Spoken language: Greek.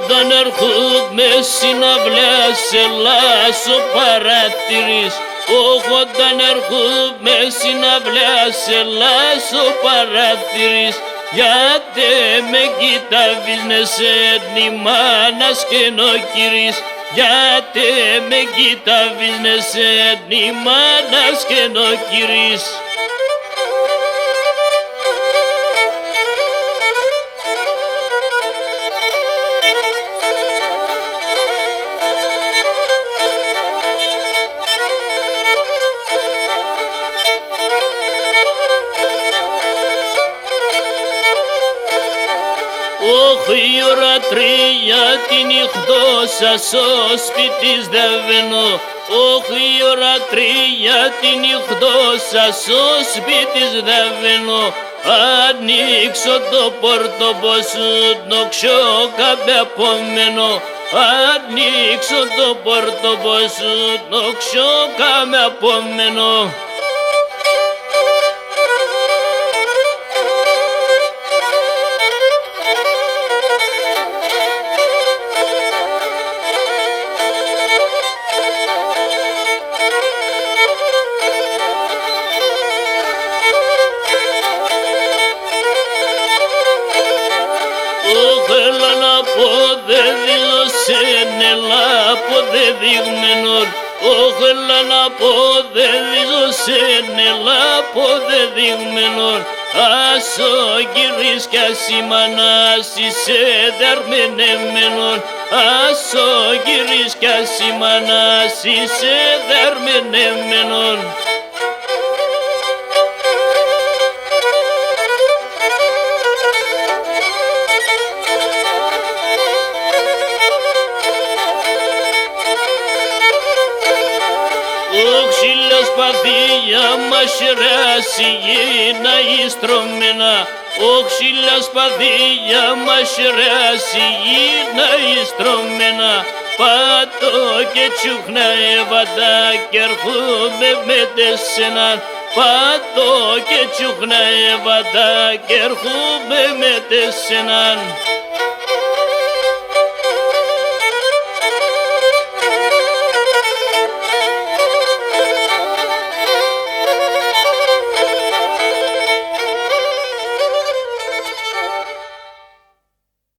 όταν έρχομαι συναυλές Ελλάς ο παρατηρείς. Όταν έρχομαι συναυλές Ελλάς ο παρατηρείς. Γιατί με κοιτάβεις νη μάνας και νοκυρίς. Γιατί με κοιτάβεις νη μάνας και νοκυρίς. Όχι η ώρα 3 τη νυχτώσα στο σπίτι σδεβαίνω. Όχι η ώρα 3 τη νυχτώσα στο σπίτι σδεβαίνω. Ανοίξω το πόρτοπο σου νόξω κάποιο επόμενο. Ανοίξω το πόρτοπο σου νόξω κάποιο επόμενο. Θέλω να πω δεν δήλωσε νελά αποδεδειγμένον. Θέλω να πω δεν δήλωσε νελά αποδεδειγμένον. Ας ο γυρίς κι ας η μανάς είσαι δερμενεμένον. Ας ο γυρίς κι ας η μανάς είσαι δερμενεμένον. Σπαθία μας ράσει γίνα ιστρωμένα. Όξυλα σπαθία μας ράσει γίνα ιστρωμένα. Πάτω και τσούχνα έβατα κι έρχομαι με τεσσένα. Πάτω και τσούχνα έβατα κι έρχομαι με τεσσένα.